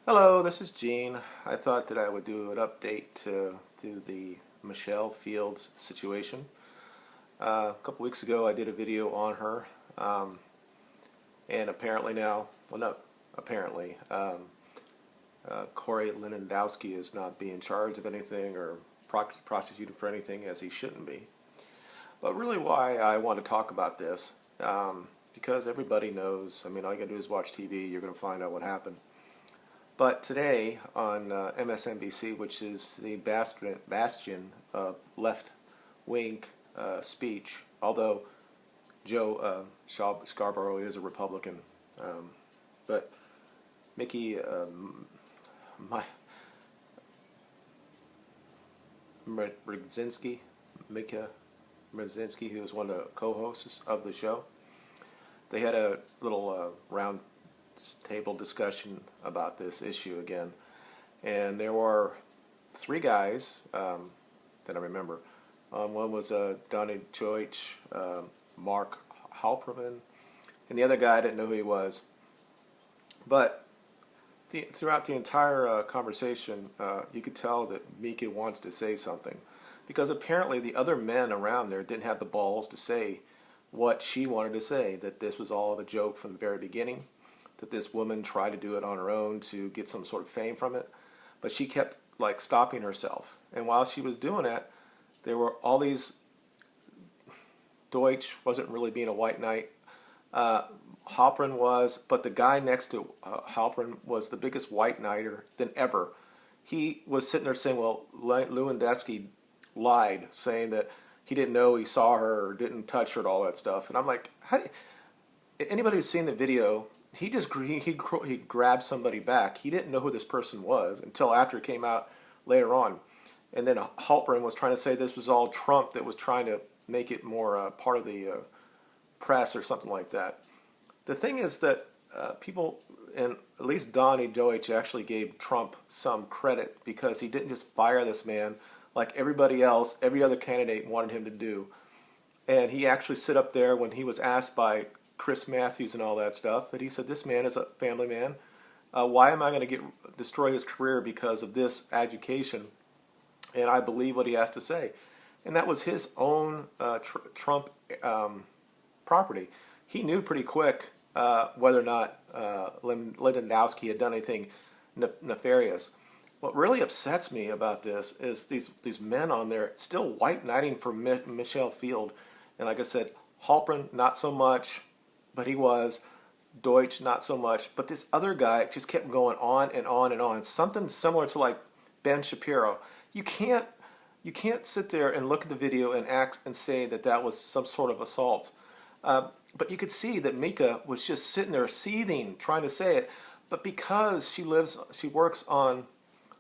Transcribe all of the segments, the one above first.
Hello, this is Gene. I thought that I would do an update to the Michelle Fields situation. A couple weeks ago I did a video on her, and apparently now, well not apparently, Corey Lewandowski is not being charged of anything or prosecuted for anything, as he shouldn't be. But really why I want to talk about this, because everybody knows, all you gotta do is watch TV, you're gonna find out what happened. But today on MSNBC, which is the bastion of left-wing speech, although Joe Scarborough is a Republican, but Mickey Mika Brzezinski, who was one of the co-hosts of the show, they had a little round table discussion about this issue again, and there were three guys that I remember. One was Donny Deutsch, Mark Halperin, and the other guy I didn't know who he was. But throughout the entire conversation, you could tell that Mika wanted to say something, because apparently the other men around there didn't have the balls to say what she wanted to say, that this was all a joke from the very beginning, that this woman tried to do it on her own to get some sort of fame from it, but she kept stopping herself. And while she was doing that, there were all these. Deutsch wasn't really being a white knight. Halperin was, but the guy next to Halperin was the biggest white knighter than ever. He was sitting there saying, well, Lewandowski lied, saying that he didn't know he saw her or didn't touch her and all that stuff. And I'm like, anybody who's seen the video, he grabbed somebody back. He didn't know who this person was until after it came out later on. And then Halperin was trying to say this was all Trump that was trying to make it more part of the press or something like that. The thing is that people, and at least Donny Deutsch, actually gave Trump some credit, because he didn't just fire this man like everybody else, every other candidate wanted him to do. And he actually stood up there when he was asked by Chris Matthews and all that stuff, that he said, this man is a family man. Why am I going to destroy his career because of this education? And I believe what he has to say. And that was his own Trump property. He knew pretty quick whether or not Lewandowski had done anything nefarious. What really upsets me about this is these men on there still white knighting for Michelle Field. And like I said, Halperin, not so much, but he was. Deutsch, not so much. But this other guy just kept going on and on and on. Something similar to like Ben Shapiro. You can't sit there and look at the video and act and say that that was some sort of assault. But you could see that Mika was just sitting there seething, trying to say it. But because she works on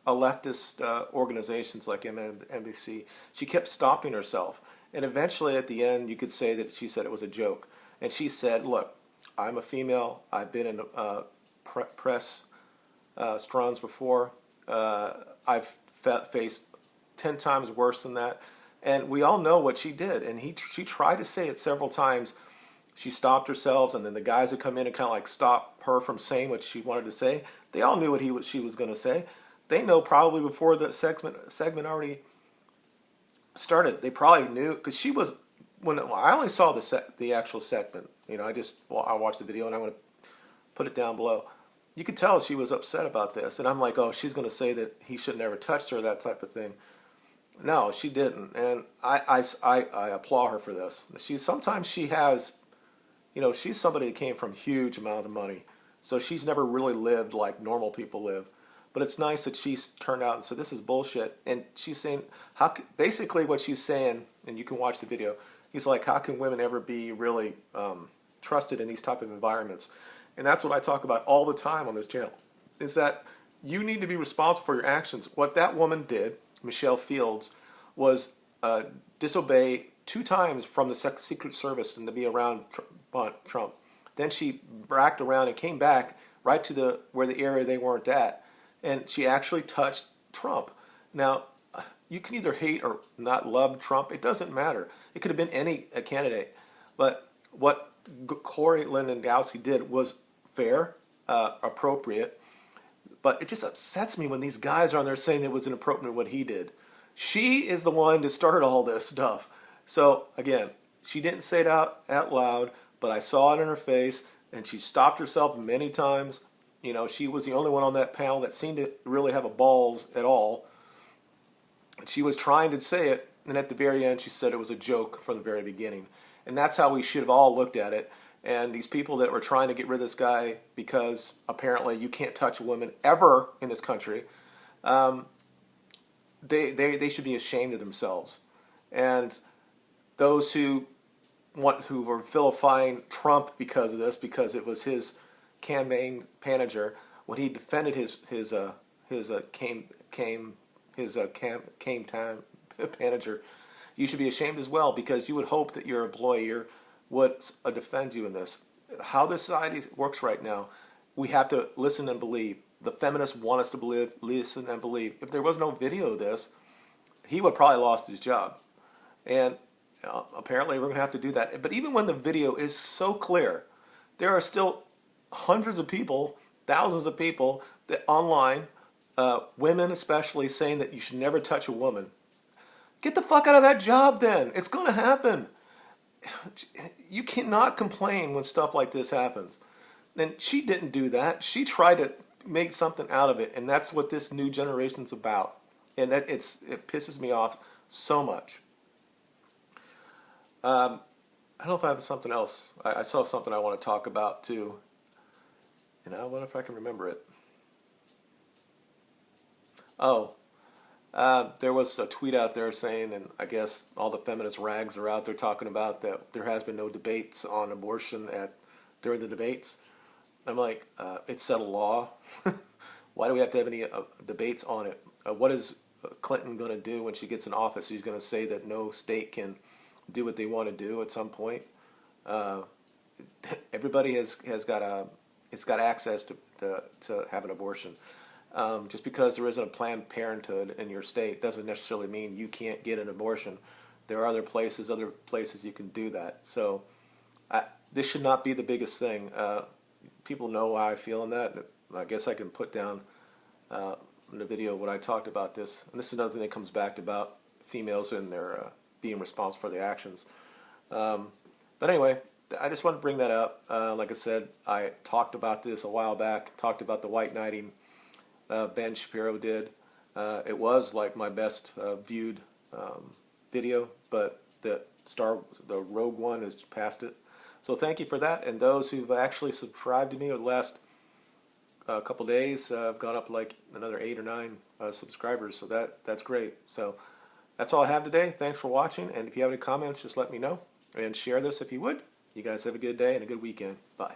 a leftist organizations like MSNBC, she kept stopping herself. And eventually at the end, you could say that she said it was a joke. And she said, look, I'm a female. I've been in press strongs before. I've faced 10 times worse than that. And we all know what she did. And she tried to say it several times. She stopped herself, and then the guys would come in and kind of like stop her from saying what she wanted to say. They all knew what she was going to say. They know probably before the segment already started. They probably knew, because she was, I only saw the actual segment. I watched the video, and I'm going to put it down below. You could tell she was upset about this, and I'm like, oh, she's going to say that he should never touched her, that type of thing. No, she didn't, and I applaud her for this. Sometimes she has, she's somebody that came from huge amount of money, so she's never really lived like normal people live. But it's nice that she's turned out and said this is bullshit, and she's saying basically what she's saying, and you can watch the video. He's like, how can women ever be really trusted in these type of environments? And that's what I talk about all the time on this channel, is that you need to be responsible for your actions. What that woman did, Michelle Fields, was disobey 2 times from the Secret Service and to be around Trump. Then she backed around and came back right to where the area they weren't at, and she actually touched Trump. Now, you can either hate or not love Trump. It doesn't matter. It could have been any candidate. But what Corey Lewandowski did was fair, appropriate, But it just upsets me when these guys are on there saying it was inappropriate what he did. She is the one to start all this stuff. So again, she didn't say it out loud, but I saw it in her face, and she stopped herself many times. You know, she was the only one on that panel that seemed to really have a balls at all. She was trying to say it, and at the very end, she said it was a joke from the very beginning. And that's how we should have all looked at it. And these people that were trying to get rid of this guy because apparently you can't touch a woman ever in this country, they should be ashamed of themselves. And those who were vilifying Trump because of this, because it was his campaign manager when he defended his came time manager, you should be ashamed as well, because you would hope that your employer would defend you in this. How this society works right now, we have to listen and believe. The feminists want us to believe, listen and believe. If there was no video of this, he would probably lost his job. And apparently we're going to have to do that. But even when the video is so clear, there are still hundreds of people, thousands of people that online, women especially, saying that you should never touch a woman. Get the fuck out of that job then. It's going to happen. You cannot complain when stuff like this happens. And she didn't do that. She tried to make something out of it, and that's what this new generation's about. And it pisses me off so much. I don't know if I have something else. I saw something I want to talk about too, and I wonder if I can remember it. Oh, there was a tweet out there saying, and I guess all the feminist rags are out there talking about that there has been no debates on abortion during the debates. I'm like, it's settled law. Why do we have to have any debates on it? What is Clinton going to do when she gets in office? She's going to say that no state can do what they want to do at some point. Everybody has got access to have an abortion. Just because there isn't a Planned Parenthood in your state doesn't necessarily mean you can't get an abortion. There are other places you can do that. So this should not be the biggest thing. People know how I feel on that. I guess I can put down in the video what I talked about this. And this is another thing that comes back about females and their being responsible for their actions. But anyway, I just want to bring that up. Like I said, I talked about this a while back, talked about the white knighting Ben Shapiro did. It was like my best viewed video, but the Rogue One has passed it. So thank you for that. And those who've actually subscribed to me over the last couple days, I've gone up like another 8 or 9 subscribers. So that's great. So that's all I have today. Thanks for watching. And if you have any comments, just let me know. And share this if you would. You guys have a good day and a good weekend. Bye.